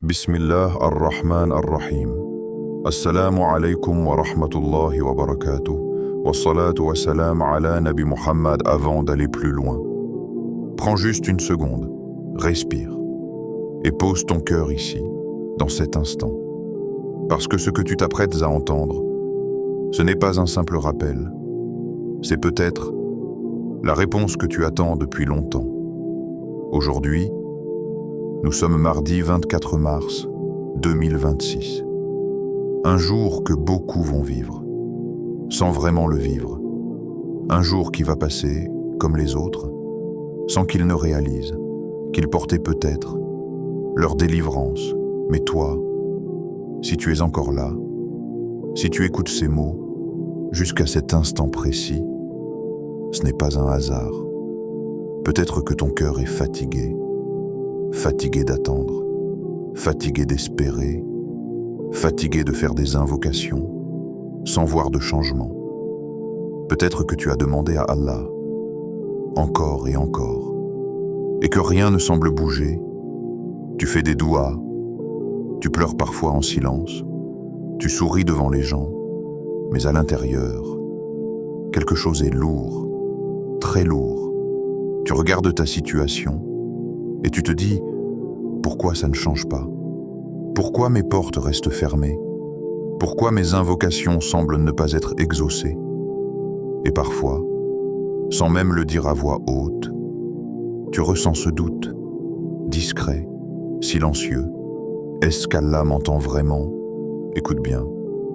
Bismillah ar-Rahman ar-Rahim. Assalamu alaikum wa rahmatullahi wa barakatuh. Wa salatu wa salam ala Nabi Muhammad avant d'aller plus loin. Prends juste une seconde, respire et pose ton cœur ici, dans cet instant. Parce que ce que tu t'apprêtes à entendre, ce n'est pas un simple rappel. C'est peut-être la réponse que tu attends depuis longtemps. Aujourd'hui, nous sommes mardi 24 mars 2026. Un jour que beaucoup vont vivre, sans vraiment le vivre. Un jour qui va passer comme les autres, sans qu'ils ne réalisent qu'ils portaient peut-être leur délivrance. Mais toi, si tu es encore là, si tu écoutes ces mots, jusqu'à cet instant précis, ce n'est pas un hasard. Peut-être que ton cœur est fatigué d'attendre, fatigué d'espérer, fatigué de faire des invocations, sans voir de changement. Peut-être que tu as demandé à Allah, encore, et que rien ne semble bouger. Tu fais des douas, tu pleures parfois en silence, tu souris devant les gens, mais à l'intérieur, quelque chose est lourd, très lourd. Tu regardes ta situation et tu te dis, pourquoi ça ne change pas? Pourquoi mes portes restent fermées? Pourquoi mes invocations semblent ne pas être exaucées? Et parfois, sans même le dire à voix haute, tu ressens ce doute, discret, silencieux. Est-ce qu'Allah m'entend vraiment? Écoute bien,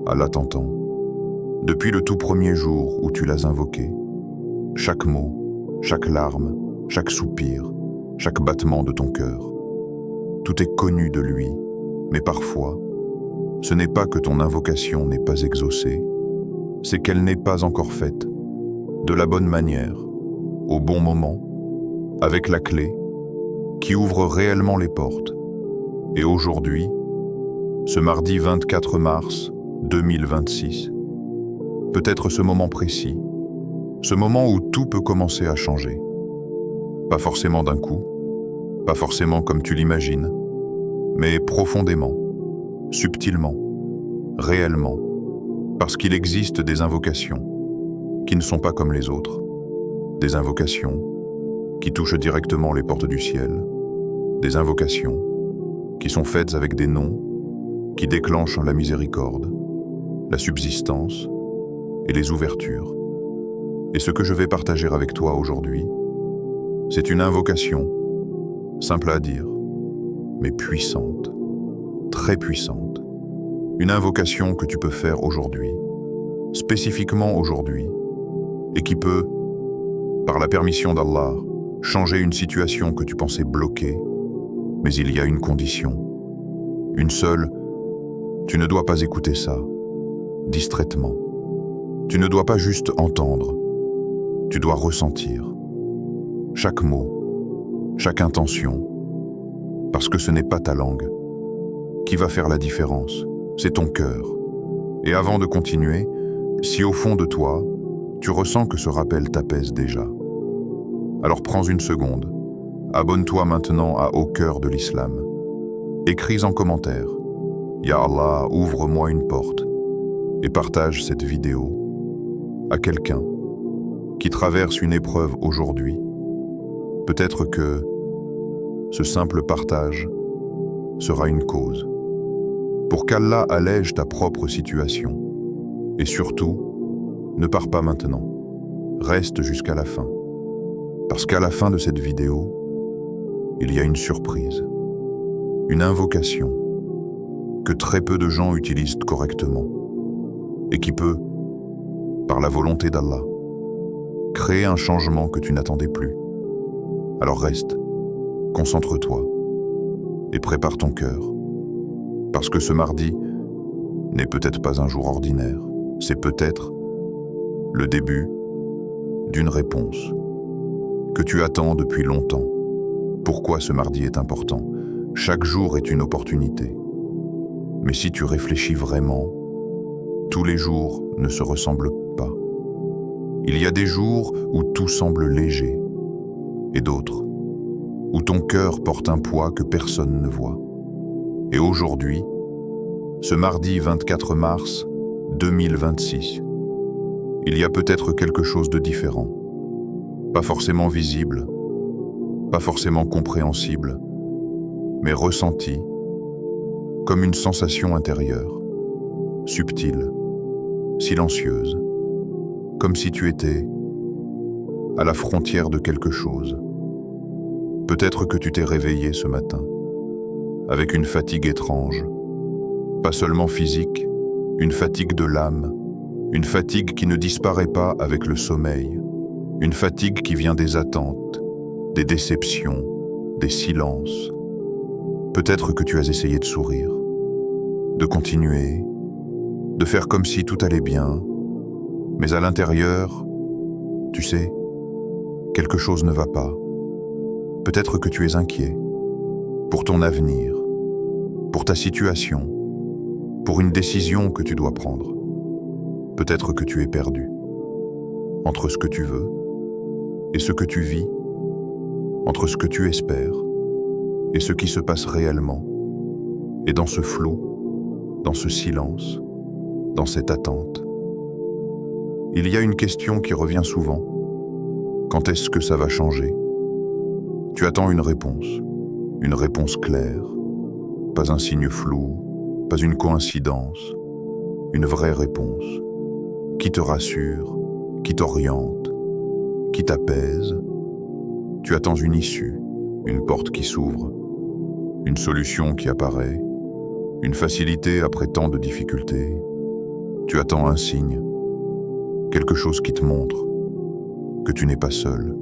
Allah t'entend. Depuis le tout premier jour où tu l'as invoqué, chaque mot, chaque larme, chaque soupir, chaque battement de ton cœur, tout est connu de lui, mais parfois, ce n'est pas que ton invocation n'est pas exaucée, c'est qu'elle n'est pas encore faite, de la bonne manière, au bon moment, avec la clé qui ouvre réellement les portes. Et aujourd'hui, ce mardi 24 mars 2026, peut-être ce moment précis, ce moment où tout peut commencer à changer. Pas forcément d'un coup, pas forcément comme tu l'imagines, mais profondément, subtilement, réellement, parce qu'il existe des invocations qui ne sont pas comme les autres, des invocations qui touchent directement les portes du ciel, des invocations qui sont faites avec des noms qui déclenchent la miséricorde, la subsistance et les ouvertures. Et ce que je vais partager avec toi aujourd'hui, c'est une invocation, simple à dire, mais puissante, très puissante. Une invocation que tu peux faire aujourd'hui, spécifiquement aujourd'hui, et qui peut, par la permission d'Allah, changer une situation que tu pensais bloquée. Mais il y a une condition, une seule. Tu ne dois pas écouter ça, distraitement. Tu ne dois pas juste entendre, tu dois ressentir. Chaque mot, chaque intention, parce que ce n'est pas ta langue qui va faire la différence, c'est ton cœur. Et avant de continuer, si au fond de toi, tu ressens que ce rappel t'apaise déjà, alors prends une seconde, abonne-toi maintenant à Au cœur de l'Islam. Écris en commentaire, Ya Allah, ouvre-moi une porte, et partage cette vidéo à quelqu'un qui traverse une épreuve aujourd'hui. Peut-être que ce simple partage sera une cause pour qu'Allah allège ta propre situation. Et surtout, ne pars pas maintenant. Reste jusqu'à la fin. Parce qu'à la fin de cette vidéo, il y a une surprise, une invocation que très peu de gens utilisent correctement et qui peut, par la volonté d'Allah, créer un changement que tu n'attendais plus. Alors reste, concentre-toi et prépare ton cœur. Parce que ce mardi n'est peut-être pas un jour ordinaire, c'est peut-être le début d'une réponse que tu attends depuis longtemps. Pourquoi ce mardi est important? Chaque jour est une opportunité. Mais si tu réfléchis vraiment, tous les jours ne se ressemblent pas. Il y a des jours où tout semble léger, et d'autres où ton cœur porte un poids que personne ne voit. Et aujourd'hui, ce mardi 24 mars 2026, il y a peut-être quelque chose de différent. Pas forcément visible, pas forcément compréhensible, mais ressenti comme une sensation intérieure, subtile, silencieuse, comme si tu étais à la frontière de quelque chose. Peut-être que tu t'es réveillé ce matin, avec une fatigue étrange, pas seulement physique, une fatigue de l'âme, une fatigue qui ne disparaît pas avec le sommeil, une fatigue qui vient des attentes, des déceptions, des silences. Peut-être que tu as essayé de sourire, de continuer, de faire comme si tout allait bien, mais à l'intérieur, tu sais, quelque chose ne va pas. Peut-être que tu es inquiet pour ton avenir, pour ta situation, pour une décision que tu dois prendre. Peut-être que tu es perdu entre ce que tu veux et ce que tu vis, entre ce que tu espères et ce qui se passe réellement. Et dans ce flou, dans ce silence, dans cette attente, il y a une question qui revient souvent. Quand est-ce que ça va changer ? Tu attends une réponse claire, pas un signe flou, pas une coïncidence, une vraie réponse, qui te rassure, qui t'oriente, qui t'apaise. Tu attends une issue, une porte qui s'ouvre, une solution qui apparaît, une facilité après tant de difficultés. Tu attends un signe, quelque chose qui te montre que tu n'es pas seul,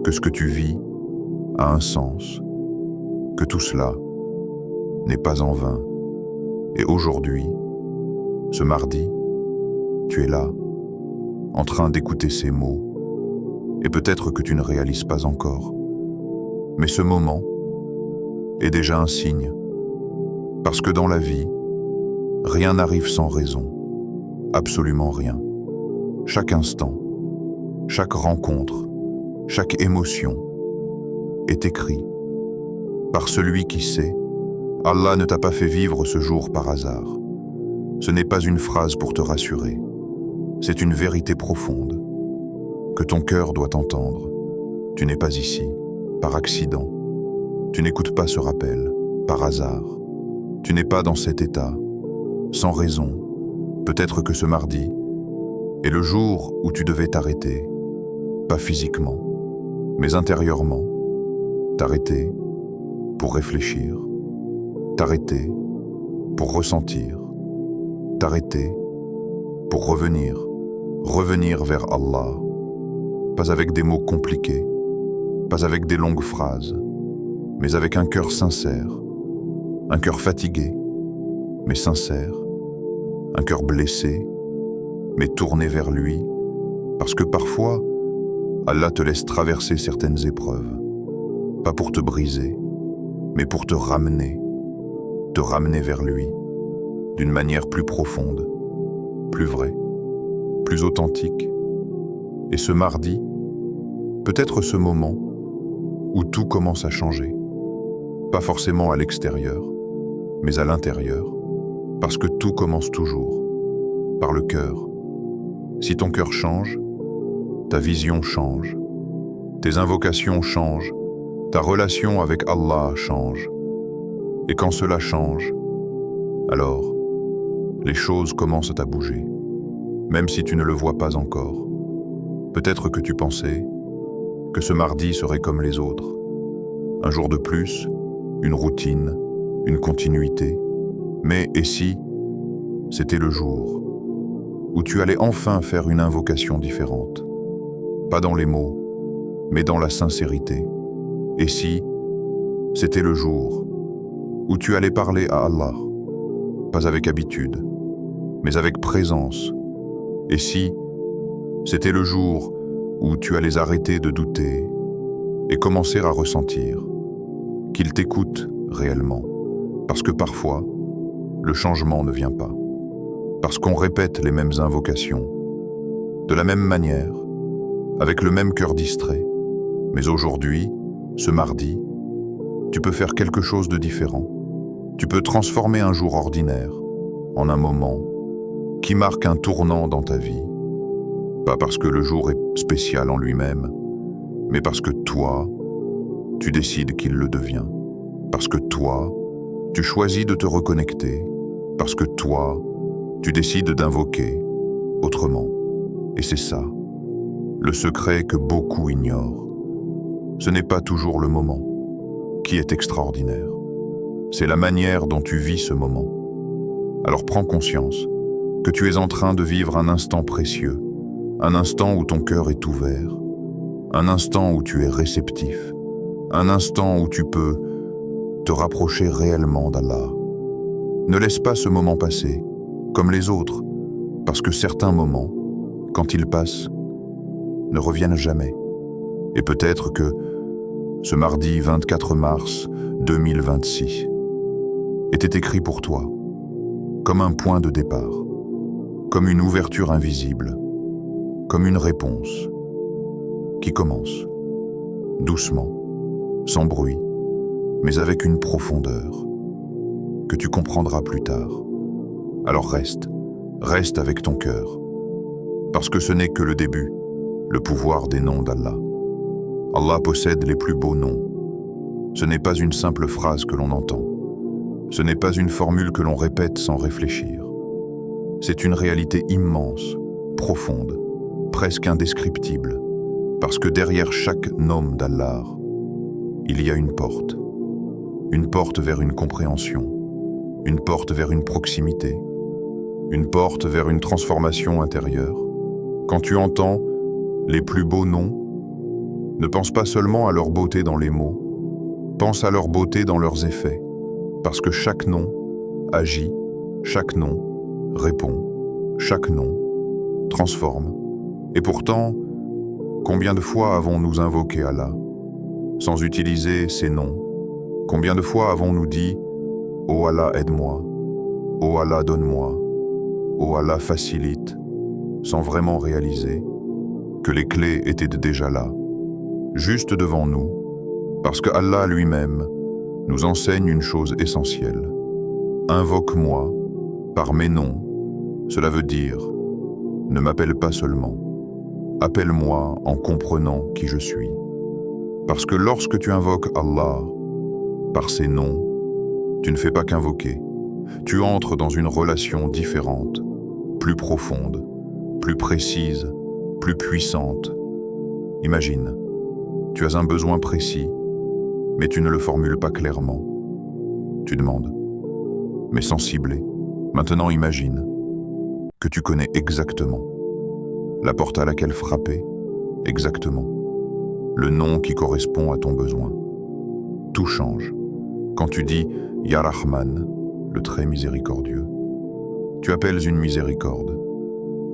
que ce que tu vis a un sens, que tout cela n'est pas en vain. Et aujourd'hui, ce mardi, tu es là, en train d'écouter ces mots, et peut-être que tu ne réalises pas encore. Mais ce moment est déjà un signe, parce que dans la vie, rien n'arrive sans raison, absolument rien. Chaque instant, chaque rencontre, chaque émotion est écrit par celui qui sait. Allah ne t'a pas fait vivre ce jour par hasard. Ce n'est pas une phrase pour te rassurer. C'est une vérité profonde que ton cœur doit entendre. Tu n'es pas ici par accident. Tu n'écoutes pas ce rappel par hasard. Tu n'es pas dans cet état sans raison. Peut-être que ce mardi est le jour où tu devais t'arrêter, pas physiquement, mais intérieurement. T'arrêter pour réfléchir, t'arrêter pour ressentir, t'arrêter pour revenir vers Allah, pas avec des mots compliqués, pas avec des longues phrases, mais avec un cœur sincère, un cœur fatigué, mais sincère, un cœur blessé, mais tourné vers lui, parce que parfois, Allah te laisse traverser certaines épreuves, pas pour te briser, mais pour te ramener vers lui, d'une manière plus profonde, plus vraie, plus authentique. Et ce mardi, peut-être ce moment où tout commence à changer, pas forcément à l'extérieur, mais à l'intérieur, parce que tout commence toujours, par le cœur. Si ton cœur change, ta vision change, tes invocations changent, ta relation avec Allah change. Et quand cela change, alors, les choses commencent à bouger, même si tu ne le vois pas encore. Peut-être que tu pensais que ce mardi serait comme les autres. Un jour de plus, une routine, une continuité. Mais et si c'était le jour où tu allais enfin faire une invocation différente? Pas dans les mots, mais dans la sincérité. Et si c'était le jour où tu allais parler à Allah, pas avec habitude, mais avec présence. Et si c'était le jour où tu allais arrêter de douter et commencer à ressentir qu'il t'écoute réellement, parce que parfois, le changement ne vient pas, parce qu'on répète les mêmes invocations, de la même manière, avec le même cœur distrait. Mais aujourd'hui, ce mardi, tu peux faire quelque chose de différent. Tu peux transformer un jour ordinaire en un moment qui marque un tournant dans ta vie, pas parce que le jour est spécial en lui-même, mais parce que toi, tu décides qu'il le devient, parce que toi, tu choisis de te reconnecter, parce que toi, tu décides d'invoquer autrement. Et c'est ça, le secret que beaucoup ignorent. Ce n'est pas toujours le moment qui est extraordinaire. C'est la manière dont tu vis ce moment. Alors prends conscience que tu es en train de vivre un instant précieux, un instant où ton cœur est ouvert, un instant où tu es réceptif, un instant où tu peux te rapprocher réellement d'Allah. Ne laisse pas ce moment passer, comme les autres, parce que certains moments, quand ils passent, ne reviennent jamais. Et peut-être que ce mardi 24 mars 2026 était écrit pour toi, comme un point de départ, comme une ouverture invisible, comme une réponse qui commence, doucement, sans bruit, mais avec une profondeur que tu comprendras plus tard. Alors reste avec ton cœur, parce que ce n'est que le début, le pouvoir des noms d'Allah. Allah possède les plus beaux noms. Ce n'est pas une simple phrase que l'on entend. Ce n'est pas une formule que l'on répète sans réfléchir. C'est une réalité immense, profonde, presque indescriptible, parce que derrière chaque nom d'Allah, il y a une porte vers une compréhension, une porte vers une proximité, une porte vers une transformation intérieure. Quand tu entends les plus beaux noms, ne pense pas seulement à leur beauté dans les mots, pense à leur beauté dans leurs effets, parce que chaque nom agit, chaque nom répond, chaque nom transforme. Et pourtant, combien de fois avons-nous invoqué Allah sans utiliser ces noms? Combien de fois avons-nous dit « Oh Allah, aide-moi »,« Oh Allah, donne-moi »,« Oh Allah, facilite », sans vraiment réaliser que les clés étaient déjà là, juste devant nous, parce que Allah lui-même nous enseigne une chose essentielle. Invoque-moi par mes noms. Cela veut dire, ne m'appelle pas seulement, appelle-moi en comprenant qui je suis. Parce que lorsque tu invoques Allah par ses noms, tu ne fais pas qu'invoquer. Tu entres dans une relation différente, plus profonde, plus précise, plus puissante. Imagine, tu as un besoin précis, mais tu ne le formules pas clairement. Tu demandes, mais sans cibler. Maintenant imagine que tu connais exactement la porte à laquelle frapper, exactement le nom qui correspond à ton besoin. Tout change. Quand tu dis « Ya Rahman », le très miséricordieux, tu appelles une miséricorde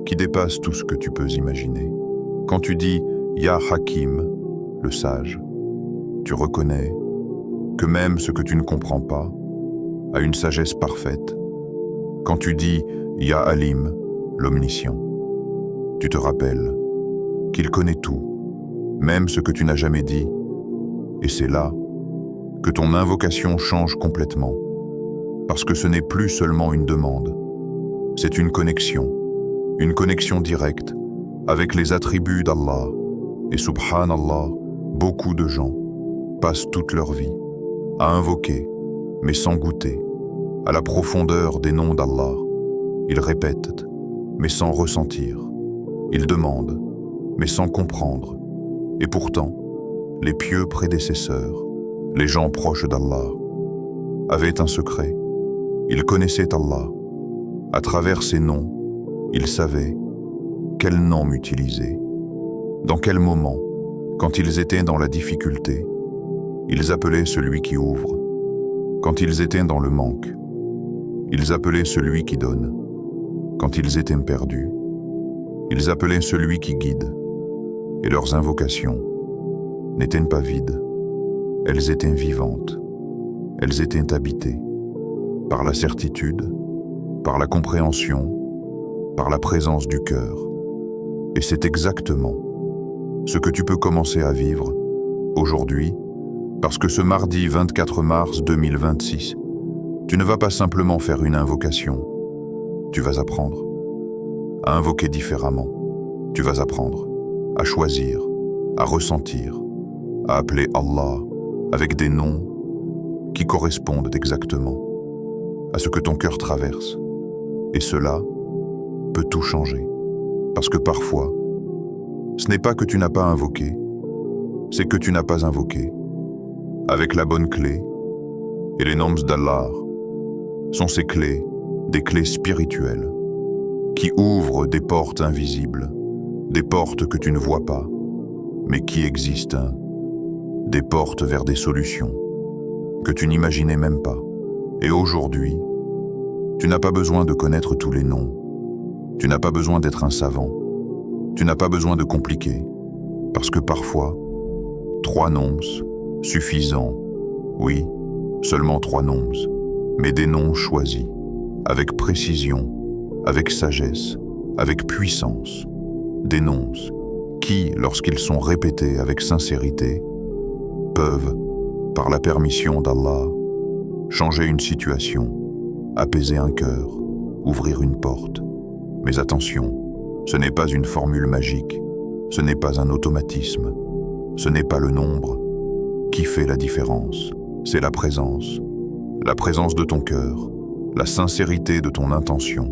qui dépasse tout ce que tu peux imaginer. Quand tu dis « Ya Hakim », le sage, tu reconnais que même ce que tu ne comprends pas a une sagesse parfaite. Quand tu dis « Ya Alim », l'omniscient, tu te rappelles qu'il connaît tout, même ce que tu n'as jamais dit, et c'est là que ton invocation change complètement, parce que ce n'est plus seulement une demande, c'est une connexion directe avec les attributs d'Allah. Et subhanallah, beaucoup de gens passent toute leur vie à invoquer, mais sans goûter, à la profondeur des noms d'Allah. Ils répètent, mais sans ressentir. Ils demandent, mais sans comprendre. Et pourtant, les pieux prédécesseurs, les gens proches d'Allah, avaient un secret. Ils connaissaient Allah. À travers ces noms, ils savaient quel nom utiliser. Dans quel moment, quand ils étaient dans la difficulté, ils appelaient celui qui ouvre. Quand ils étaient dans le manque, ils appelaient celui qui donne. Quand ils étaient perdus, ils appelaient celui qui guide. Et leurs invocations n'étaient pas vides, elles étaient vivantes, elles étaient habitées par la certitude, par la compréhension, par la présence du cœur. Et c'est exactement ce que tu peux commencer à vivre aujourd'hui, parce que ce mardi 24 mars 2026, Tu ne vas pas simplement faire une invocation, tu vas apprendre à invoquer différemment. Tu vas apprendre à choisir, à ressentir, à appeler Allah avec des noms qui correspondent exactement à ce que ton cœur traverse. Et cela peut tout changer. Parce que parfois, ce n'est pas que tu n'as pas invoqué, c'est que tu n'as pas invoqué. Avec la bonne clé, et les noms d'Allah sont ces clés, des clés spirituelles, qui ouvrent des portes invisibles, des portes que tu ne vois pas, mais qui existent, des portes vers des solutions que tu n'imaginais même pas. Et aujourd'hui, tu n'as pas besoin de connaître tous les noms, tu n'as pas besoin d'être un savant, tu n'as pas besoin de compliquer, parce que parfois, 3 noms suffisants, oui, seulement 3 noms, mais des noms choisis, avec précision, avec sagesse, avec puissance, des noms qui, lorsqu'ils sont répétés avec sincérité, peuvent, par la permission d'Allah, changer une situation, apaiser un cœur, ouvrir une porte. Mais attention, ce n'est pas une formule magique, ce n'est pas un automatisme, ce n'est pas le nombre qui fait la différence, c'est la présence de ton cœur, la sincérité de ton intention,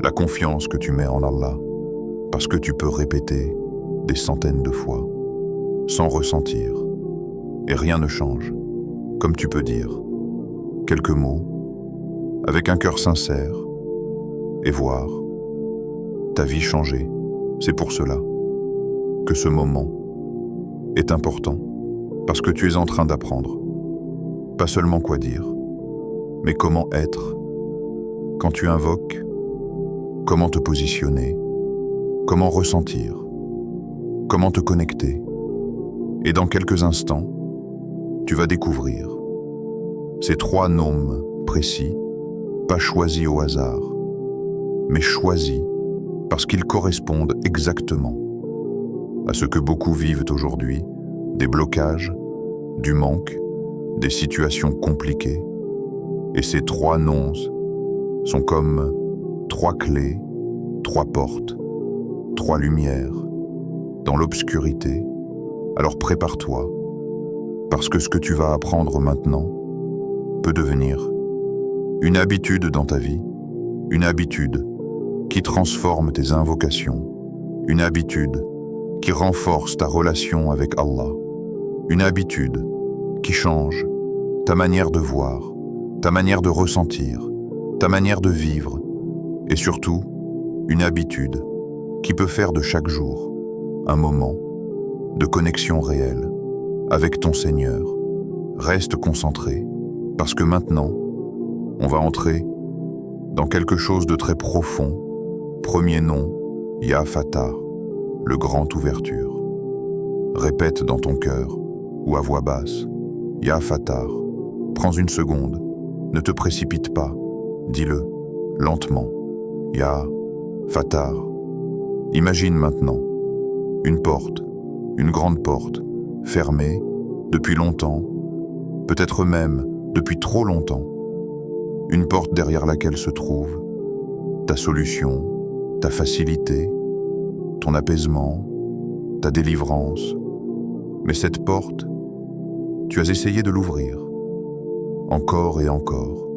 la confiance que tu mets en Allah, parce que tu peux répéter des centaines de fois, sans ressentir, et rien ne change, comme tu peux dire quelques mots, avec un cœur sincère, et voir ta vie changer. C'est pour cela que ce moment est important, parce que tu es en train d'apprendre, pas seulement quoi dire, mais comment être quand tu invoques, comment te positionner, comment ressentir, comment te connecter. Et dans quelques instants, tu vas découvrir ces 3 noms précis, pas choisis au hasard, mais choisis parce qu'ils correspondent exactement à ce que beaucoup vivent aujourd'hui, des blocages, du manque, des situations compliquées. Et ces 3 noms sont comme 3 clés, 3 portes, 3 lumières dans l'obscurité. Alors prépare-toi, parce que ce que tu vas apprendre maintenant peut devenir une habitude dans ta vie, une habitude qui transforme tes invocations, une habitude qui renforce ta relation avec Allah, une habitude qui change ta manière de voir, ta manière de ressentir, ta manière de vivre, et surtout, une habitude qui peut faire de chaque jour un moment de connexion réelle avec ton Seigneur. Reste concentré, parce que maintenant, on va entrer dans quelque chose de très profond. Premier nom, Ya Fatah, le grand ouverture. Répète dans ton cœur ou à voix basse, Ya Fatah. Prends une seconde, ne te précipite pas, dis-le lentement. Ya Fatah. Imagine maintenant une porte, une grande porte, fermée depuis longtemps, peut-être même depuis trop longtemps. Une porte derrière laquelle se trouve ta solution, ta facilité, ton apaisement, ta délivrance. Mais cette porte, tu as essayé de l'ouvrir. Encore et encore.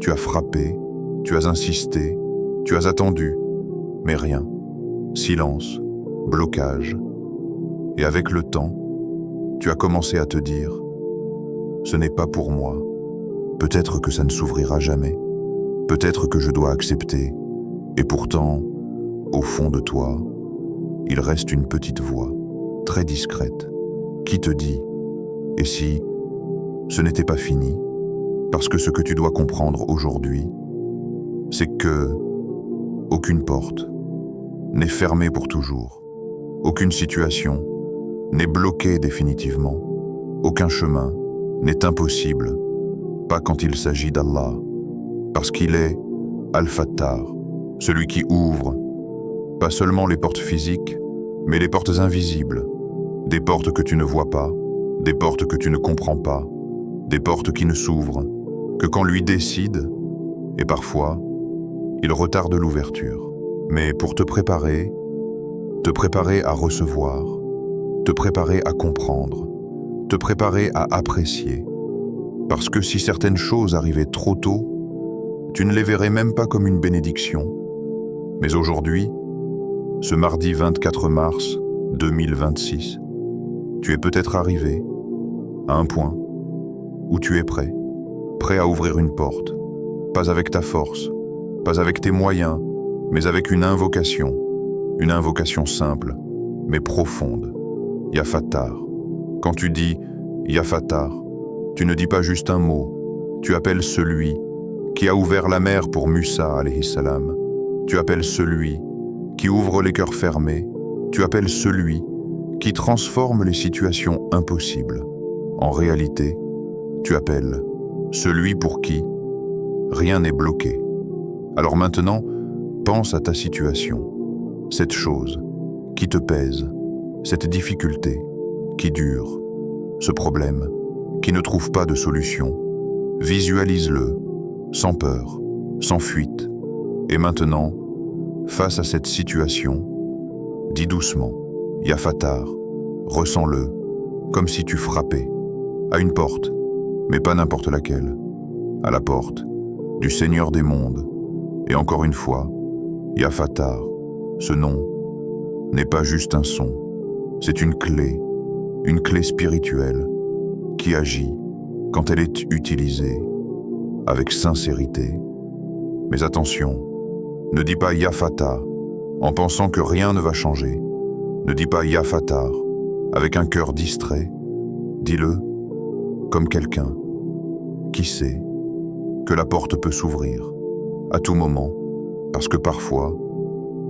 Tu as frappé, tu as insisté, tu as attendu, mais rien. Silence, blocage. Et avec le temps, tu as commencé à te dire « Ce n'est pas pour moi. Peut-être que ça ne s'ouvrira jamais. Peut-être que je dois accepter. » Et pourtant, au fond de toi, il reste une petite voix, très discrète, qui te dit « Et si ce n'était pas fini ?» Parce que ce que tu dois comprendre aujourd'hui, c'est que aucune porte n'est fermée pour toujours. Aucune situation n'est bloquée définitivement. Aucun chemin n'est impossible, pas quand il s'agit d'Allah, parce qu'il est Al-Fattar, celui qui ouvre, pas seulement les portes physiques, mais les portes invisibles, des portes que tu ne vois pas, des portes que tu ne comprends pas, des portes qui ne s'ouvrent que quand lui décide Et parfois, il retarde l'ouverture. Mais pour te préparer à recevoir, te préparer à comprendre, te préparer à apprécier. Parce que si certaines choses arrivaient trop tôt, tu ne les verrais même pas comme une bénédiction. Mais aujourd'hui, ce mardi 24 mars 2026, tu es peut-être arrivé à un point où tu es prêt à ouvrir une porte, pas avec ta force, pas avec tes moyens, mais avec une invocation simple, mais profonde. Ya Fattar. Quand tu dis Ya Fattar, tu ne dis pas juste un mot, tu appelles celui qui a ouvert la mer pour Musa alayhi salam. Tu appelles celui qui ouvre les cœurs fermés. Tu appelles celui qui transforme les situations impossibles. En réalité, tu appelles celui pour qui rien n'est bloqué. Alors maintenant, pense à ta situation, cette chose qui te pèse, cette difficulté qui dure, ce problème qui ne trouve pas de solution. Visualise-le, sans peur, sans fuite. Et maintenant, face à cette situation, dis doucement, Ya Fattar, ressens-le, comme si tu frappais à une porte, mais pas n'importe laquelle, à la porte du Seigneur des mondes. Et encore une fois, Ya Fattar, ce nom n'est pas juste un son, c'est une clé spirituelle qui agit quand elle est utilisée avec sincérité. Mais attention, ne dis pas Ya Fattar en pensant que rien ne va changer. Ne dis pas Ya Fattar avec un cœur distrait. Dis-le comme quelqu'un qui sait que la porte peut s'ouvrir à tout moment, parce que parfois,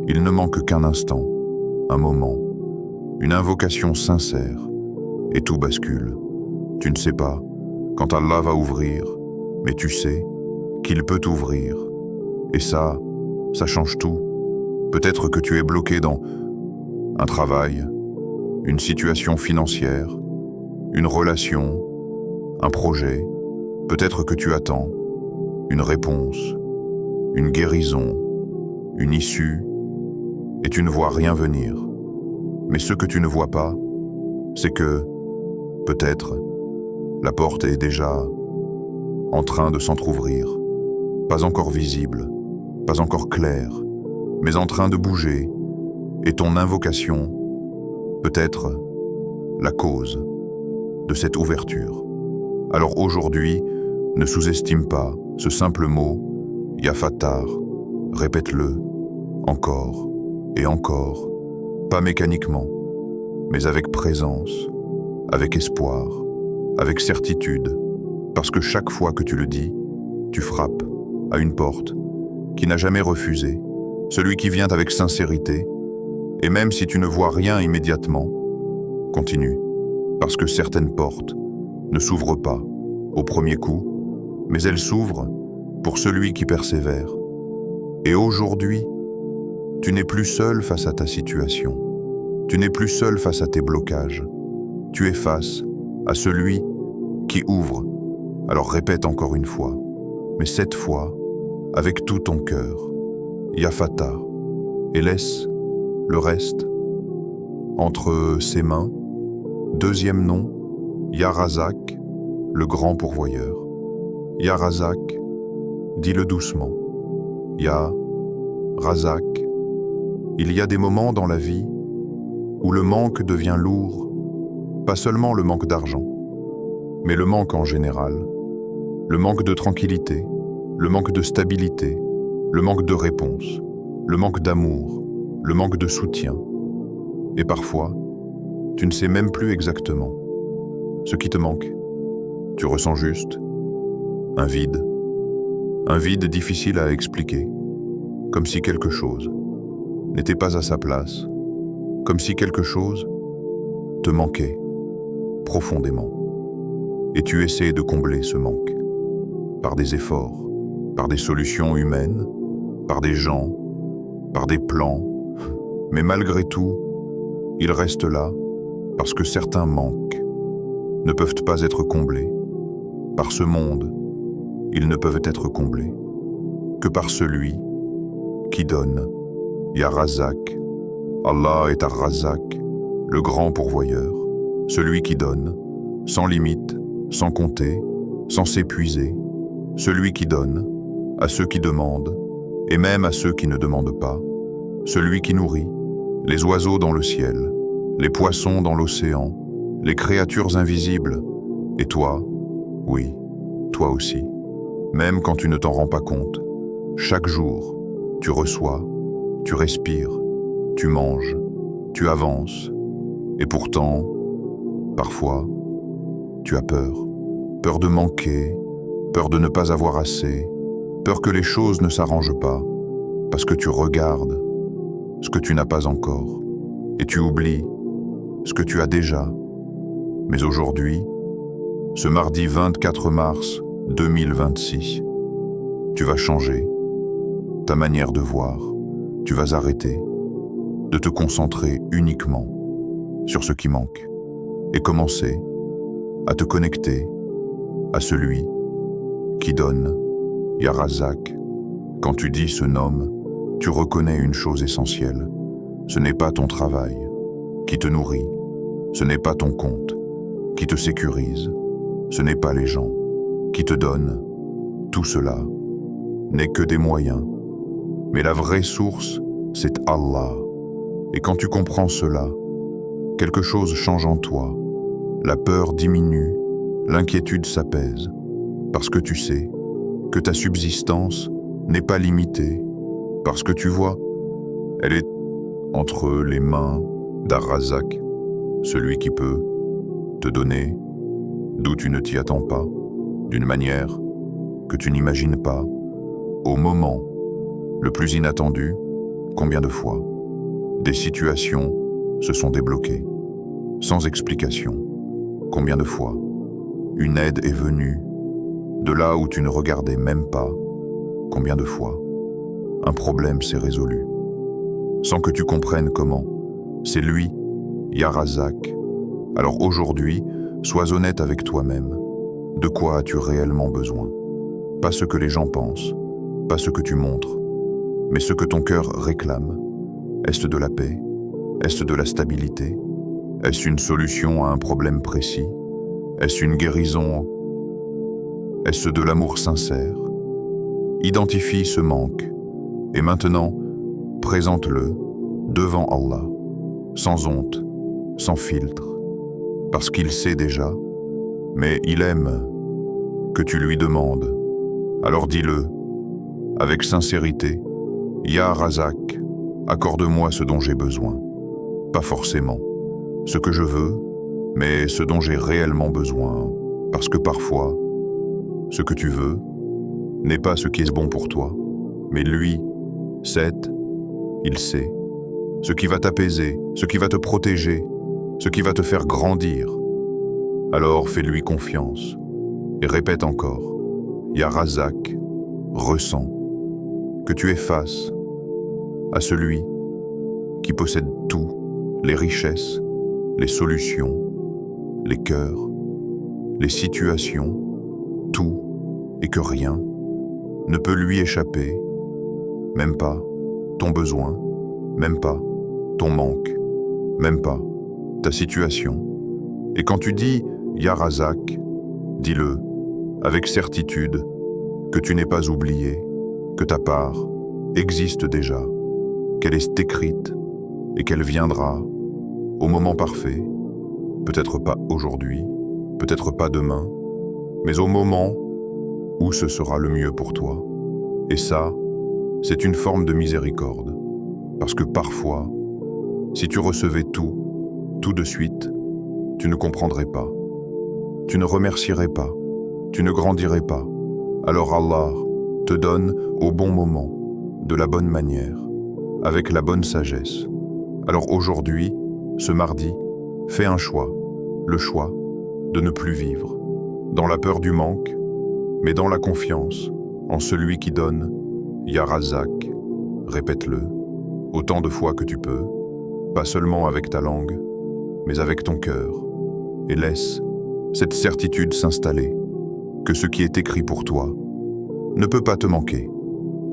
il ne manque qu'un instant, un moment, une invocation sincère, et tout bascule. Tu ne sais pas quand Allah va ouvrir, mais tu sais qu'il peut ouvrir. Et ça change tout. Peut-être que tu es bloqué dans un travail, une situation financière, une relation, un projet. Peut-être que tu attends une réponse, une guérison, une issue, et tu ne vois rien venir. Mais ce que tu ne vois pas, c'est que, peut-être, la porte est déjà en train de s'entr'ouvrir, pas encore visible, pas encore claire, mais en train de bouger, et ton invocation peut être la cause de cette ouverture. Alors aujourd'hui, ne sous-estime pas ce simple mot, Ya Fattar, répète-le encore et encore, pas mécaniquement, mais avec présence, avec espoir, avec certitude, parce que chaque fois que tu le dis, tu frappes à une porte qui n'a jamais refusé, celui qui vient avec sincérité, et même si tu ne vois rien immédiatement, continue, parce que certaines portes ne s'ouvrent pas au premier coup, mais elles s'ouvrent pour celui qui persévère. Et aujourd'hui, tu n'es plus seul face à ta situation, tu n'es plus seul face à tes blocages, tu es face à celui qui ouvre. Alors répète encore une fois, mais cette fois, avec tout ton cœur, Ya Fattar, et laisse le reste entre ses mains. Deuxième nom, Ya Razak, le grand pourvoyeur. Ya Razak, dis-le doucement. Ya Razak. Il y a des moments dans la vie où le manque devient lourd, pas seulement le manque d'argent, mais le manque en général, le manque de tranquillité, le manque de stabilité, le manque de réponse, le manque d'amour, le manque de soutien. Et parfois, tu ne sais même plus exactement ce qui te manque. Tu ressens juste un vide difficile à expliquer, comme si quelque chose n'était pas à sa place, comme si quelque chose te manquait profondément. Et tu essaies de combler ce manque par des efforts, par des solutions humaines, par des gens, par des plans, mais malgré tout, il reste là parce que certains manques ne peuvent pas être comblés. Par ce monde, ils ne peuvent être comblés. que par celui qui donne. Ya Razak, Allah est Ar-Razak, le grand pourvoyeur, celui qui donne, sans limite, sans compter, sans s'épuiser, celui qui donne, à ceux qui demandent, et même à ceux qui ne demandent pas, celui qui nourrit, les oiseaux dans le ciel, les poissons dans l'océan, les créatures invisibles, et toi, oui, toi aussi, même quand tu ne t'en rends pas compte, chaque jour, tu reçois, tu respires, tu manges, tu avances, et pourtant, parfois, tu as peur. Peur de manquer, peur de ne pas avoir assez, peur que les choses ne s'arrangent pas, parce que tu regardes ce que tu n'as pas encore, et tu oublies ce que tu as déjà. Mais aujourd'hui, ce mardi 24 mars 2026, tu vas changer ta manière de voir, tu vas arrêter de te concentrer uniquement sur ce qui manque et commencer à te connecter à celui qui donne, Ya Razak. Quand tu dis ce nom, tu reconnais une chose essentielle. Ce n'est pas ton travail qui te nourrit, ce n'est pas ton compte qui te sécurise, ce n'est pas les gens qui te donnent. Tout cela n'est que des moyens. Mais la vraie source, c'est Allah. Et quand tu comprends cela, quelque chose change en toi. La peur diminue, l'inquiétude s'apaise, parce que tu sais que ta subsistance n'est pas limitée, parce que tu vois, elle est entre les mains d'Ar-Razak, celui qui peut te donner d'où tu ne t'y attends pas, d'une manière que tu n'imagines pas, au moment le plus inattendu. Combien de fois des situations se sont débloquées, sans explication? Combien de fois une aide est venue de là où tu ne regardais même pas? Combien de fois un problème s'est résolu sans que tu comprennes comment? C'est lui, Ya Razak. Alors aujourd'hui, sois honnête avec toi-même. De quoi as-tu réellement besoin? Pas ce que les gens pensent, pas ce que tu montres, mais ce que ton cœur réclame. Est-ce de la paix? Est-ce de la stabilité? Est-ce une solution à un problème précis? Est-ce une guérison? Est-ce de l'amour sincère? Identifie ce manque et maintenant, présente-le devant Allah, sans honte, sans filtre, parce qu'il sait déjà, mais il aime que tu lui demandes. Alors dis-le avec sincérité, Ya Razak, accorde-moi ce dont j'ai besoin. Pas forcément ce que je veux, mais ce dont j'ai réellement besoin, parce que parfois, ce que tu veux n'est pas ce qui est bon pour toi, mais lui, il sait, ce qui va t'apaiser, ce qui va te protéger, ce qui va te faire grandir. Alors fais-lui confiance et répète encore, Ya Razak, ressens que tu es face à celui qui possède tout, les richesses, les solutions, les cœurs, les situations, tout, et que rien ne peut lui échapper, même pas ton besoin, même pas ton manque, même pas ta situation. Et quand tu dis Ya Razak, dis-le avec certitude que tu n'es pas oublié, que ta part existe déjà, qu'elle est écrite et qu'elle viendra au moment parfait, peut-être pas aujourd'hui, peut-être pas demain, mais au moment où ce sera le mieux pour toi. Et ça, c'est une forme de miséricorde, parce que parfois, si tu recevais tout de suite, tu ne comprendrais pas, tu ne remercierais pas, tu ne grandirais pas. Alors Allah te donne au bon moment, de la bonne manière, avec la bonne sagesse. Alors aujourd'hui, ce mardi, fais un choix, le choix de ne plus vivre dans la peur du manque, mais dans la confiance en celui qui donne, Ya Razak. Répète-le autant de fois que tu peux, pas seulement avec ta langue, mais avec ton cœur, et laisse cette certitude s'installer, que ce qui est écrit pour toi ne peut pas te manquer,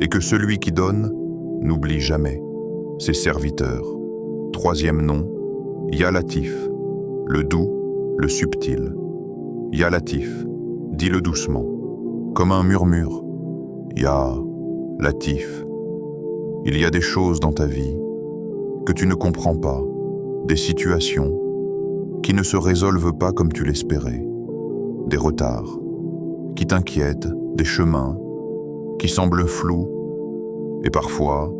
et que celui qui donne n'oublie jamais ses serviteurs. Troisième nom, Ya Latif, le doux, le subtil. Ya Latif, dis-le doucement, comme un murmure. Ya Latif, il y a des choses dans ta vie que tu ne comprends pas, des situations qui ne se résolvent pas comme tu l'espérais, des retards qui t'inquiètent, des chemins qui semblent flous, et parfois,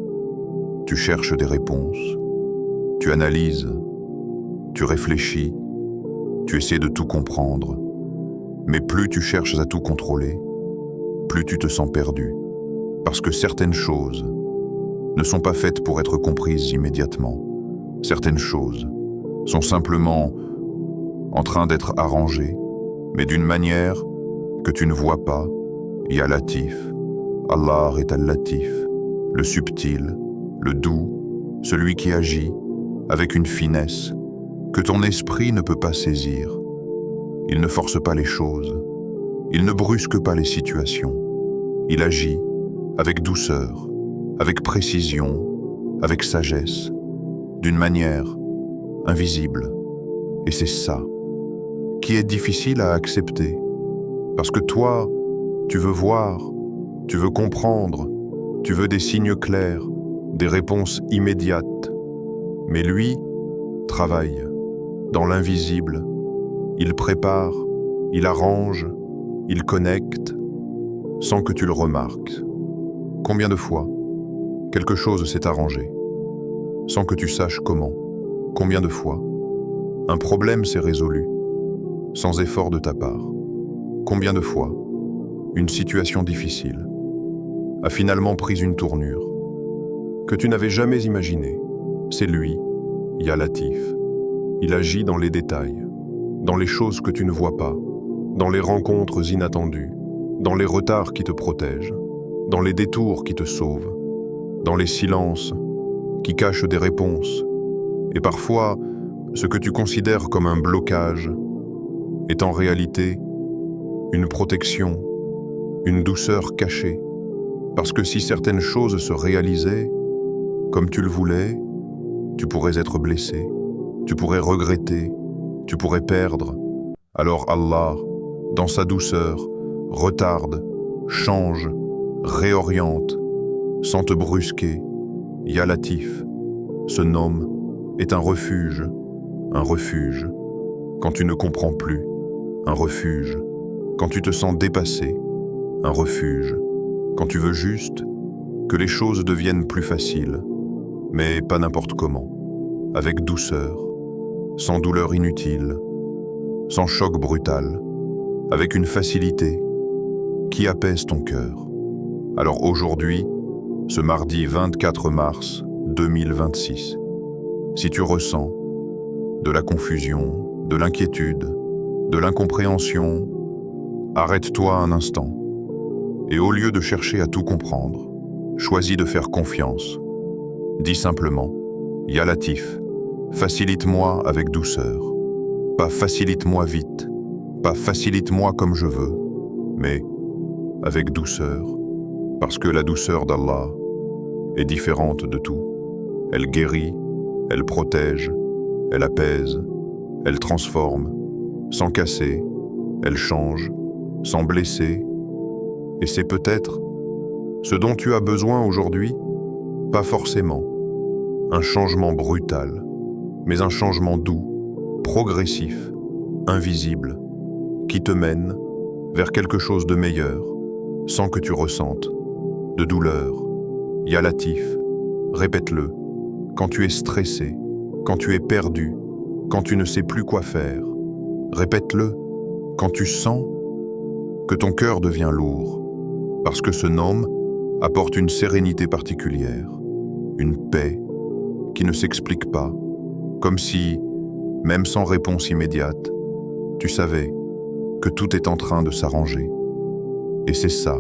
tu cherches des réponses, tu analyses, tu réfléchis, tu essaies de tout comprendre, mais plus tu cherches à tout contrôler, plus tu te sens perdu, parce que certaines choses ne sont pas faites pour être comprises immédiatement. Certaines choses sont simplement en train d'être arrangées, mais d'une manière que tu ne vois pas. Ya Latif, Allah est Al-Latif, le subtil, le doux, celui qui agit avec une finesse que ton esprit ne peut pas saisir. Il ne force pas les choses, il ne brusque pas les situations. Il agit avec douceur, avec précision, avec sagesse, d'une manière invisible. Et c'est ça qui est difficile à accepter, parce que toi, tu veux voir, tu veux comprendre, tu veux des signes clairs, des réponses immédiates. Mais lui travaille dans l'invisible. Il prépare, il arrange, il connecte, sans que tu le remarques. Combien de fois quelque chose s'est arrangé, sans que tu saches comment? Combien de fois un problème s'est résolu, sans effort de ta part? Combien de fois une situation difficile a finalement pris une tournure que tu n'avais jamais imaginée? C'est lui, Ya Latif. Il agit dans les détails, dans les choses que tu ne vois pas, dans les rencontres inattendues, dans les retards qui te protègent, dans les détours qui te sauvent, dans les silences qui cachent des réponses. Et parfois, ce que tu considères comme un blocage est en réalité une protection, une douceur cachée. Parce que si certaines choses se réalisaient comme tu le voulais, tu pourrais être blessé, tu pourrais regretter, tu pourrais perdre. Alors Allah, dans sa douceur, retarde, change, réoriente, sans te brusquer. Ya Latif, ce nom est un refuge quand tu ne comprends plus, un refuge quand tu te sens dépassé, un refuge quand tu veux juste que les choses deviennent plus faciles, mais pas n'importe comment, avec douceur, sans douleur inutile, sans choc brutal, avec une facilité qui apaise ton cœur. Alors aujourd'hui, ce mardi 24 mars 2026, si tu ressens de la confusion, de l'inquiétude, de l'incompréhension, arrête-toi un instant et au lieu de chercher à tout comprendre, choisis de faire confiance. Dis simplement, Ya Latif, facilite-moi avec douceur. Pas facilite-moi vite, pas facilite-moi comme je veux, mais avec douceur, parce que la douceur d'Allah est différente de tout. Elle guérit, elle protège, elle apaise, elle transforme, sans casser, elle change, sans blesser. Et c'est peut-être ce dont tu as besoin aujourd'hui, pas forcément un changement brutal, mais un changement doux, progressif, invisible, qui te mène vers quelque chose de meilleur, sans que tu ressentes de douleur. Ya Latif, répète-le, quand tu es stressé, quand tu es perdu, quand tu ne sais plus quoi faire. Répète-le, quand tu sens que ton cœur devient lourd, parce que ce nom apporte une sérénité particulière, une paix qui ne s'explique pas, comme si, même sans réponse immédiate, tu savais que tout est en train de s'arranger. Et c'est ça,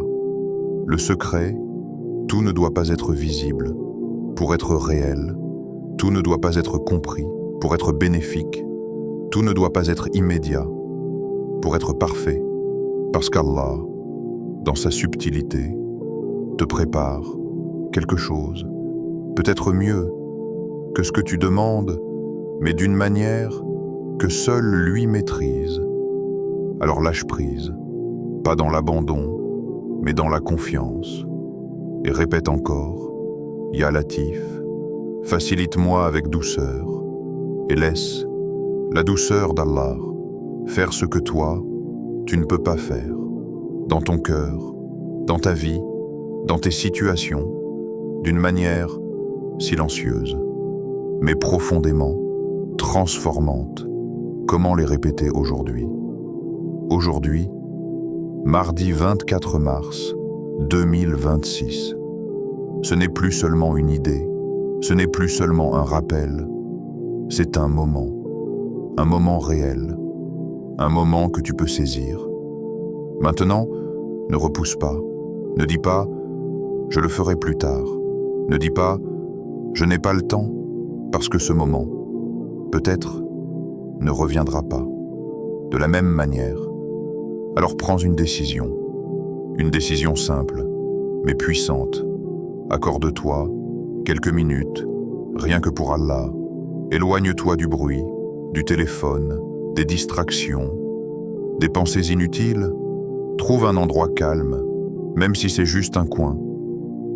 le secret, tout ne doit pas être visible pour être réel, tout ne doit pas être compris pour être bénéfique, tout ne doit pas être immédiat pour être parfait, parce qu'Allah, dans sa subtilité, te prépare quelque chose, peut-être mieux que ce que tu demandes, mais d'une manière que seul lui maîtrise. Alors lâche prise, pas dans l'abandon, mais dans la confiance. Et répète encore, Ya Latif, facilite-moi avec douceur, et laisse la douceur d'Allah faire ce que toi, tu ne peux pas faire, dans ton cœur, dans ta vie, dans tes situations, d'une manière silencieuse, mais profondément transformante. Comment les répéter aujourd'hui? Aujourd'hui, mardi 24 mars 2026. Ce n'est plus seulement une idée, ce n'est plus seulement un rappel, c'est un moment réel, un moment que tu peux saisir. Maintenant, ne repousse pas, ne dis pas « je le ferai plus tard », ne dis pas « je n'ai pas le temps », parce que ce moment, peut-être, ne reviendra pas. De la même manière, alors prends une décision simple, mais puissante. Accorde-toi quelques minutes, rien que pour Allah. Éloigne-toi du bruit, du téléphone, des distractions, des pensées inutiles. Trouve un endroit calme, même si c'est juste un coin,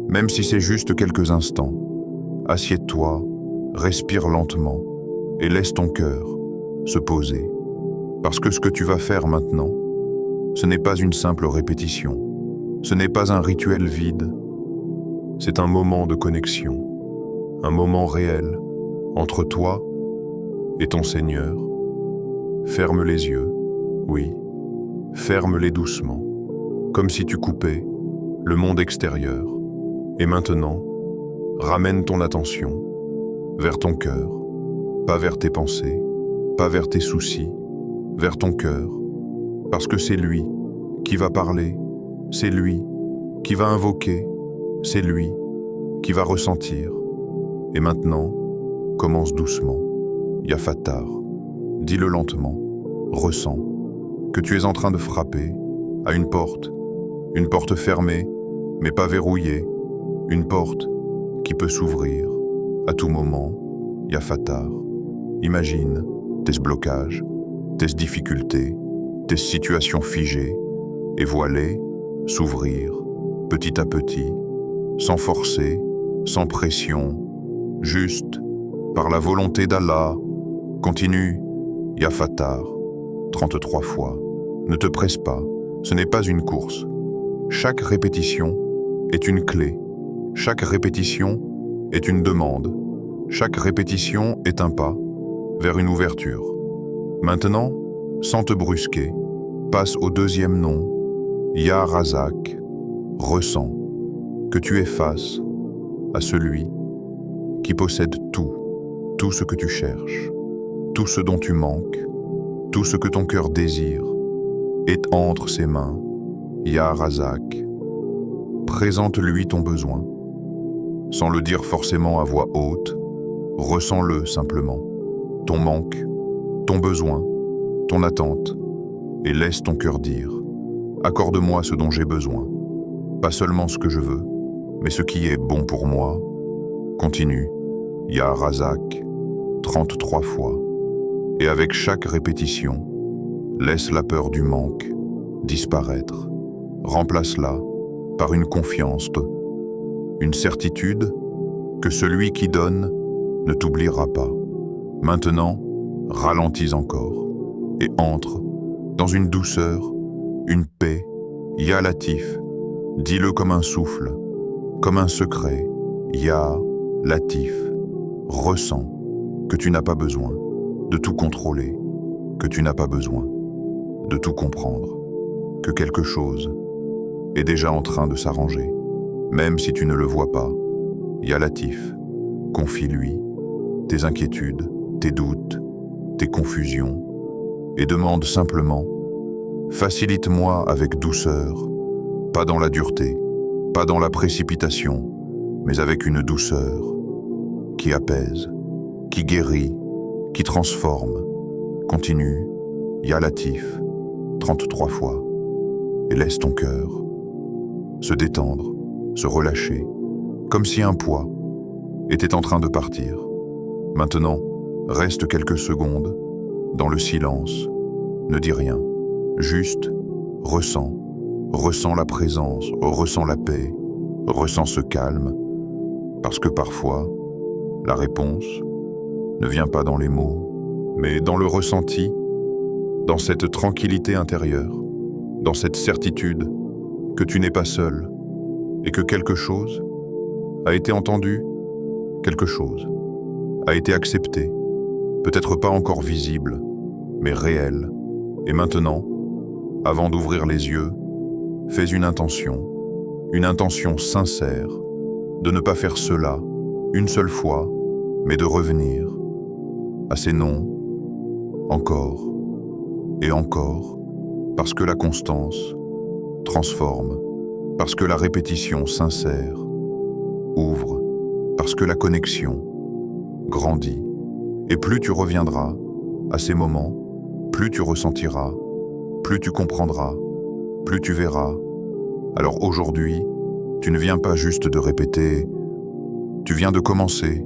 même si c'est juste quelques instants. Assieds-toi, respire lentement et laisse ton cœur se poser. Parce que ce que tu vas faire maintenant, ce n'est pas une simple répétition, ce n'est pas un rituel vide, c'est un moment de connexion, un moment réel entre toi et ton Seigneur. Ferme les yeux, oui, ferme-les doucement, comme si tu coupais le monde extérieur. Et maintenant, ramène ton attention vers ton cœur, pas vers tes pensées, pas vers tes soucis, vers ton cœur, parce que c'est lui qui va parler, c'est lui qui va invoquer, c'est lui qui va ressentir. Et maintenant, commence doucement, Ya Fattar, dis-le lentement, ressens que tu es en train de frapper à une porte fermée, mais pas verrouillée, une porte qui peut s'ouvrir à tout moment, Ya Fattar. Imagine tes blocages, tes difficultés, tes situations figées et voilées s'ouvrir petit à petit, sans forcer, sans pression, juste par la volonté d'Allah. Continue, Ya Fattar, 33 fois. Ne te presse pas, ce n'est pas une course. Chaque répétition est une clé. Chaque répétition est une demande. Chaque répétition est un pas vers une ouverture. Maintenant, sans te brusquer, passe au deuxième nom, Ya Razak. Ressens que tu es face à celui qui possède tout ce que tu cherches, tout ce dont tu manques, tout ce que ton cœur désire, est entre ses mains, Ya Razak. Présente-lui ton besoin, sans le dire forcément à voix haute, ressens-le simplement, ton manque, ton besoin, ton attente, et laisse ton cœur dire « Accorde-moi ce dont j'ai besoin, pas seulement ce que je veux, mais ce qui est bon pour moi. » Continue, Ya Razak, 33 fois. Et avec chaque répétition, laisse la peur du manque disparaître. Remplace-la par une confiance, une certitude que celui qui donne ne t'oubliera pas. Maintenant, ralentis encore et entre dans une douceur, une paix, Ya Latif. Dis-le comme un souffle, comme un secret, Ya Latif. Ressens que tu n'as pas besoin de tout contrôler, que tu n'as pas besoin de tout comprendre, que quelque chose est déjà en train de s'arranger, même si tu ne le vois pas. Ya Latif, confie-lui tes inquiétudes, tes doutes, tes confusions, et demande simplement « Facilite-moi avec douceur », pas dans la dureté, pas dans la précipitation, mais avec une douceur qui apaise, qui guérit, qui transforme. Continue, Ya Latif, 33 fois, et laisse ton cœur se détendre, se relâcher, comme si un poids était en train de partir. Maintenant, reste quelques secondes dans le silence, ne dis rien, juste ressens la présence, ressens la paix, ressens ce calme, parce que parfois, la réponse ne vient pas dans les mots, mais dans le ressenti, dans cette tranquillité intérieure, dans cette certitude que tu n'es pas seul et que quelque chose a été entendu, quelque chose a été accepté, peut-être pas encore visible, mais réel. Et maintenant, avant d'ouvrir les yeux, fais une intention sincère, de ne pas faire cela une seule fois, mais de revenir à ces noms, encore et encore, parce que la constance transforme, parce que la répétition sincère ouvre, parce que la connexion grandit. Et plus tu reviendras à ces moments, plus tu ressentiras, plus tu comprendras, plus tu verras. Alors aujourd'hui, tu ne viens pas juste de répéter, tu viens de commencer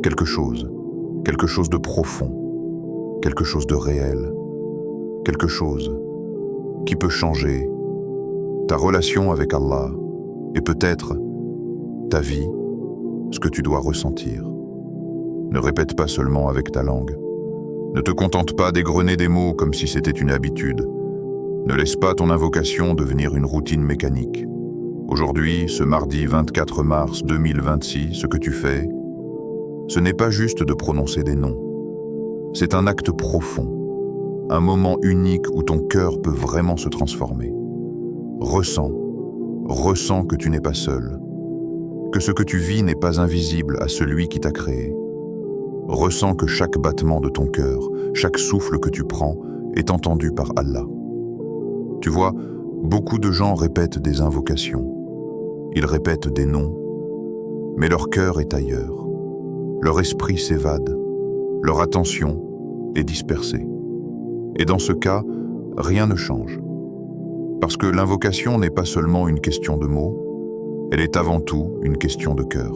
quelque chose de profond, quelque chose de réel, quelque chose qui peut changer ta relation avec Allah et peut-être ta vie, ce que tu dois ressentir. Ne répète pas seulement avec ta langue. Ne te contente pas d'égrener des mots comme si c'était une habitude. Ne laisse pas ton invocation devenir une routine mécanique. Aujourd'hui, ce mardi 24 mars 2026, ce que tu fais, ce n'est pas juste de prononcer des noms. C'est un acte profond, un moment unique où ton cœur peut vraiment se transformer. Ressens que tu n'es pas seul, que ce que tu vis n'est pas invisible à celui qui t'a créé. Ressens que chaque battement de ton cœur, chaque souffle que tu prends est entendu par Allah. Tu vois, beaucoup de gens répètent des invocations. Ils répètent des noms, mais leur cœur est ailleurs. Leur esprit s'évade, leur attention est dispersée. Et dans ce cas, rien ne change. Parce que l'invocation n'est pas seulement une question de mots, elle est avant tout une question de cœur.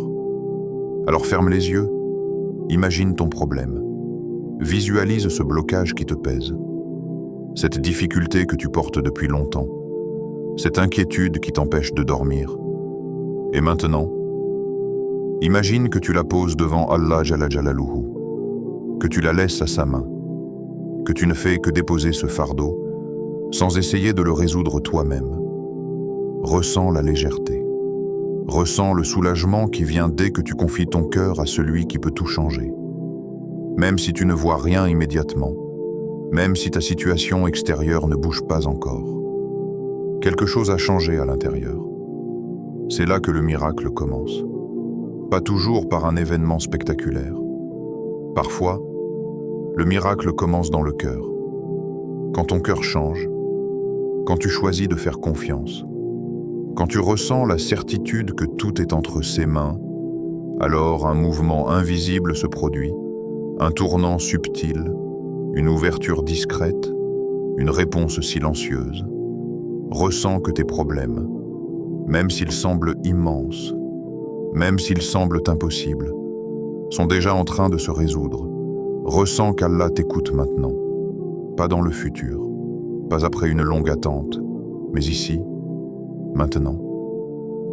Alors ferme les yeux, imagine ton problème, visualise ce blocage qui te pèse, cette difficulté que tu portes depuis longtemps, cette inquiétude qui t'empêche de dormir. Et maintenant, imagine que tu la poses devant Allah Jalla Jalaluhu, que tu la laisses à sa main, que tu ne fais que déposer ce fardeau sans essayer de le résoudre toi-même. Ressens la légèreté. Ressens le soulagement qui vient dès que tu confies ton cœur à celui qui peut tout changer. Même si tu ne vois rien immédiatement, même si ta situation extérieure ne bouge pas encore, quelque chose a changé à l'intérieur. C'est là que le miracle commence. Pas toujours par un événement spectaculaire. Parfois, le miracle commence dans le cœur. Quand ton cœur change, quand tu choisis de faire confiance, quand tu ressens la certitude que tout est entre ses mains, alors un mouvement invisible se produit, un tournant subtil, une ouverture discrète, une réponse silencieuse. Ressens que tes problèmes, même s'ils semblent immenses, même s'ils semblent impossibles, sont déjà en train de se résoudre. Ressens qu'Allah t'écoute maintenant, pas dans le futur, pas après une longue attente, mais ici, maintenant,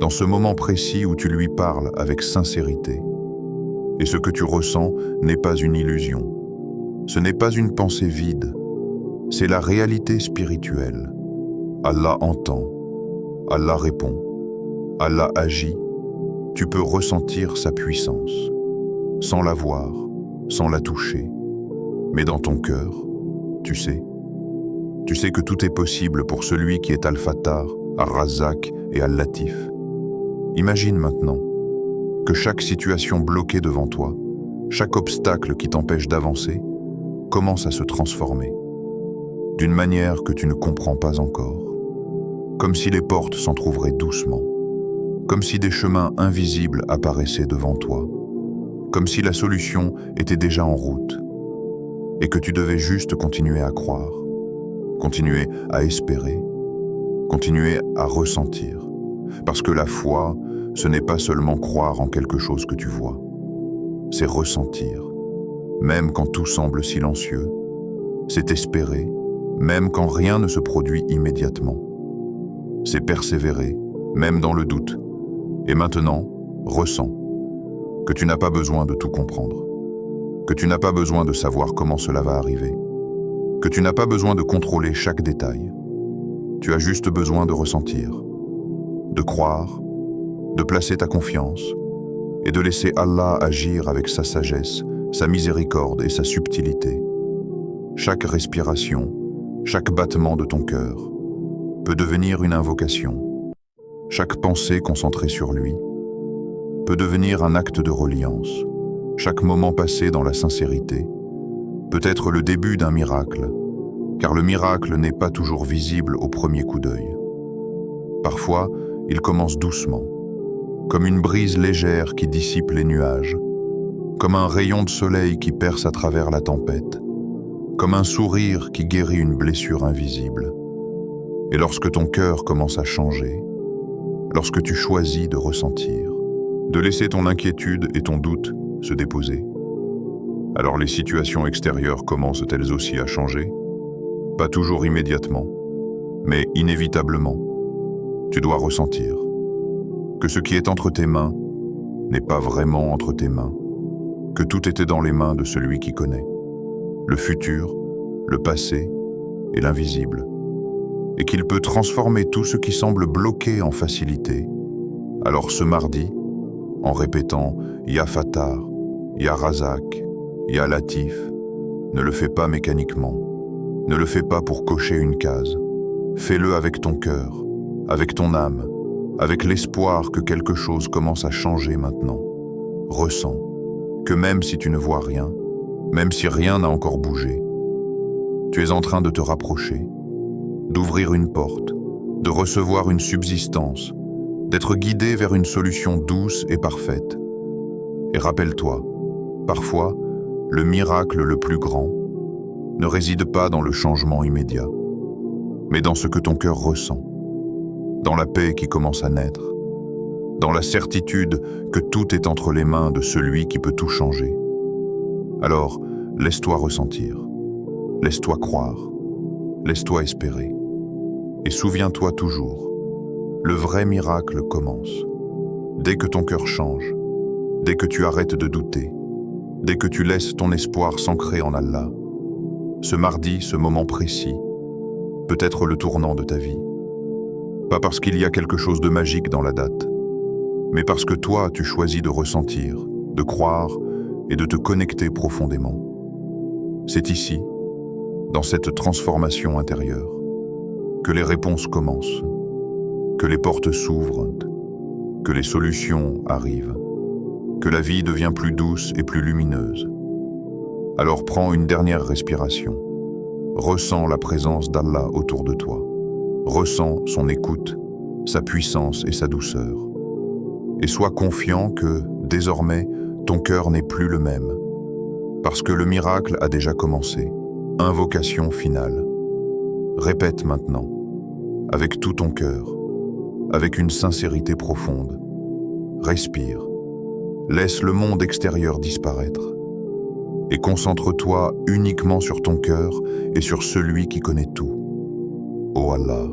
dans ce moment précis où tu lui parles avec sincérité. Et ce que tu ressens n'est pas une illusion, ce n'est pas une pensée vide, c'est la réalité spirituelle. Allah entend, Allah répond, Allah agit, tu peux ressentir sa puissance, sans la voir, sans la toucher, mais dans ton cœur, tu sais que tout est possible pour celui qui est Al-Fattar, Ar-Razzaq et Al-Latif. Imagine maintenant que chaque situation bloquée devant toi, chaque obstacle qui t'empêche d'avancer, commence à se transformer, d'une manière que tu ne comprends pas encore, comme si les portes s'entrouvraient doucement, comme si des chemins invisibles apparaissaient devant toi, comme si la solution était déjà en route, et que tu devais juste continuer à croire, continuer à espérer, continuer à ressentir, parce que la foi, ce n'est pas seulement croire en quelque chose que tu vois, c'est ressentir, même quand tout semble silencieux, c'est espérer, même quand rien ne se produit immédiatement. C'est persévérer, même dans le doute. Et maintenant, ressens que tu n'as pas besoin de tout comprendre, que tu n'as pas besoin de savoir comment cela va arriver, que tu n'as pas besoin de contrôler chaque détail. Tu as juste besoin de ressentir, de croire, de placer ta confiance et de laisser Allah agir avec sa sagesse, sa miséricorde et sa subtilité. Chaque respiration, chaque battement de ton cœur peut devenir une invocation. Chaque pensée concentrée sur lui peut devenir un acte de reliance. Chaque moment passé dans la sincérité peut être le début d'un miracle, car le miracle n'est pas toujours visible au premier coup d'œil. Parfois, il commence doucement, comme une brise légère qui dissipe les nuages, comme un rayon de soleil qui perce à travers la tempête, comme un sourire qui guérit une blessure invisible. Et lorsque ton cœur commence à changer, lorsque tu choisis de ressentir, de laisser ton inquiétude et ton doute se déposer, alors les situations extérieures commencent elles aussi à changer, pas toujours immédiatement, mais inévitablement. Tu dois ressentir que ce qui est entre tes mains n'est pas vraiment entre tes mains, que tout était dans les mains de celui qui connaît le futur, le passé et l'invisible, et qu'il peut transformer tout ce qui semble bloqué en facilité. Alors ce mardi, en répétant « Ya Fattar, Ya Razak, Ya Latif », ne le fais pas mécaniquement, ne le fais pas pour cocher une case, fais-le avec ton cœur, avec ton âme, avec l'espoir que quelque chose commence à changer maintenant. Ressens que même si tu ne vois rien, même si rien n'a encore bougé, tu es en train de te rapprocher, d'ouvrir une porte, de recevoir une subsistance, d'être guidé vers une solution douce et parfaite. Et rappelle-toi, parfois, le miracle le plus grand ne réside pas dans le changement immédiat, mais dans ce que ton cœur ressent, dans la paix qui commence à naître, dans la certitude que tout est entre les mains de celui qui peut tout changer. Alors, laisse-toi ressentir, laisse-toi croire, laisse-toi espérer. Et souviens-toi toujours, le vrai miracle commence. Dès que ton cœur change, dès que tu arrêtes de douter, dès que tu laisses ton espoir s'ancrer en Allah. Ce mardi, ce moment précis, peut être le tournant de ta vie. Pas parce qu'il y a quelque chose de magique dans la date, mais parce que toi, tu choisis de ressentir, de croire et de te connecter profondément. C'est ici, dans cette transformation intérieure, que les réponses commencent, que les portes s'ouvrent, que les solutions arrivent, que la vie devient plus douce et plus lumineuse. Alors prends une dernière respiration, ressens la présence d'Allah autour de toi, ressens son écoute, sa puissance et sa douceur, et sois confiant que, désormais, ton cœur n'est plus le même, parce que le miracle a déjà commencé. Invocation finale. Répète maintenant, avec tout ton cœur, avec une sincérité profonde. Respire, laisse le monde extérieur disparaître et concentre-toi uniquement sur ton cœur et sur celui qui connaît tout. Ô Allah,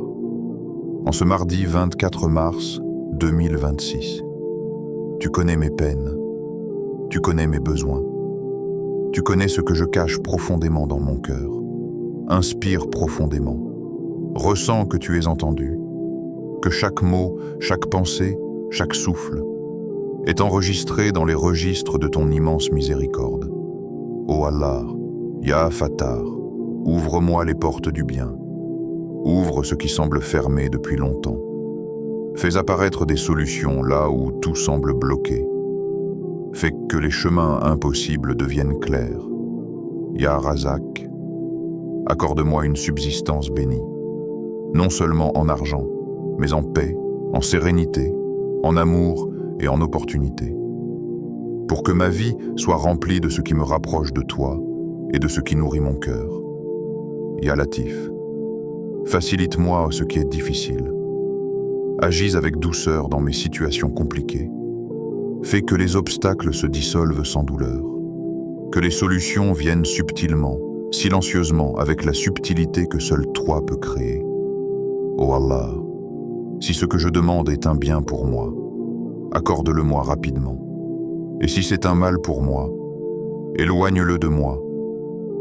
en ce mardi 24 mars 2026, tu connais mes peines, tu connais mes besoins, tu connais ce que je cache profondément dans mon cœur. Inspire profondément, ressens que tu es entendu, que chaque mot, chaque pensée, chaque souffle est enregistré dans les registres de ton immense miséricorde. Ô Allah, Ya Fattar, ouvre-moi les portes du bien, ouvre ce qui semble fermé depuis longtemps. Fais apparaître des solutions là où tout semble bloqué. Fais que les chemins impossibles deviennent clairs. Ya Razak, accorde-moi une subsistance bénie, non seulement en argent, mais en paix, en sérénité, en amour et en opportunité. Pour que ma vie soit remplie de ce qui me rapproche de toi et de ce qui nourrit mon cœur. Ya Latif, facilite-moi ce qui est difficile. Agis avec douceur dans mes situations compliquées. Fais que les obstacles se dissolvent sans douleur. Que les solutions viennent subtilement, silencieusement, avec la subtilité que seul toi peux créer. Ô Allah, si ce que je demande est un bien pour moi, accorde-le-moi rapidement. Et si c'est un mal pour moi, éloigne-le de moi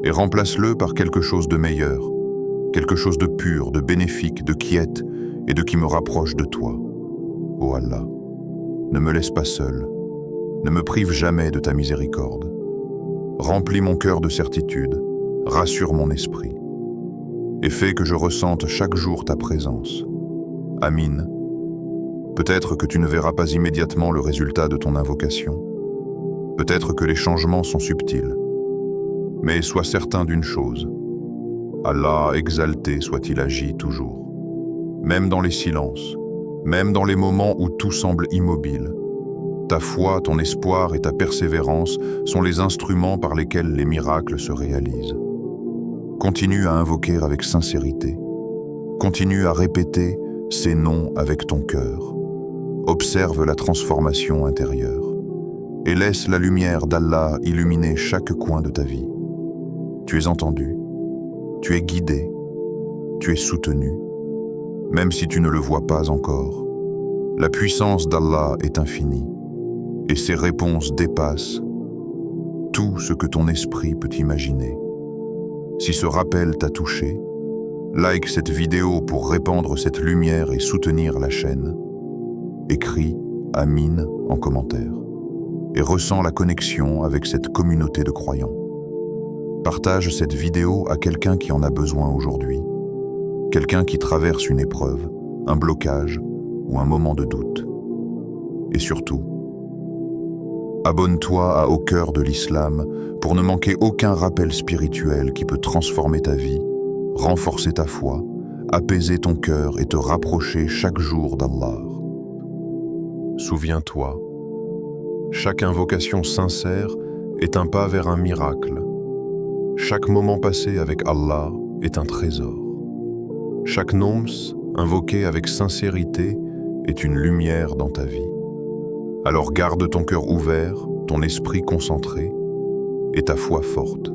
et remplace-le par quelque chose de meilleur, quelque chose de pur, de bénéfique, de quiète et de qui me rapproche de toi. Ô Allah, ne me laisse pas seul, ne me prive jamais de ta miséricorde. Remplis mon cœur de certitude, rassure mon esprit et fais que je ressente chaque jour ta présence. Amin. Peut-être que tu ne verras pas immédiatement le résultat de ton invocation. Peut-être que les changements sont subtils. Mais sois certain d'une chose. Allah exalté soit-il agit toujours. Même dans les silences, même dans les moments où tout semble immobile. Ta foi, ton espoir et ta persévérance sont les instruments par lesquels les miracles se réalisent. Continue à invoquer avec sincérité. Continue à répéter ces noms avec ton cœur. Observe la transformation intérieure et laisse la lumière d'Allah illuminer chaque coin de ta vie. Tu es entendu, tu es guidé, tu es soutenu, même si tu ne le vois pas encore. La puissance d'Allah est infinie et ses réponses dépassent tout ce que ton esprit peut imaginer. Si ce rappel t'a touché, like cette vidéo pour répandre cette lumière et soutenir la chaîne. Écris « Amin » en commentaire et ressens la connexion avec cette communauté de croyants. Partage cette vidéo à quelqu'un qui en a besoin aujourd'hui, quelqu'un qui traverse une épreuve, un blocage ou un moment de doute. Et surtout, abonne-toi à Au cœur de l'Islam pour ne manquer aucun rappel spirituel qui peut transformer ta vie, renforcer ta foi, apaiser ton cœur et te rapprocher chaque jour d'Allah. Souviens-toi, chaque invocation sincère est un pas vers un miracle. Chaque moment passé avec Allah est un trésor. Chaque noms invoqué avec sincérité est une lumière dans ta vie. Alors garde ton cœur ouvert, ton esprit concentré et ta foi forte.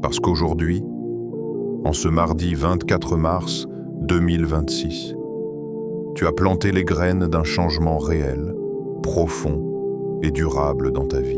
Parce qu'aujourd'hui, en ce mardi 24 mars 2026, tu as planté les graines d'un changement réel, profond et durable dans ta vie.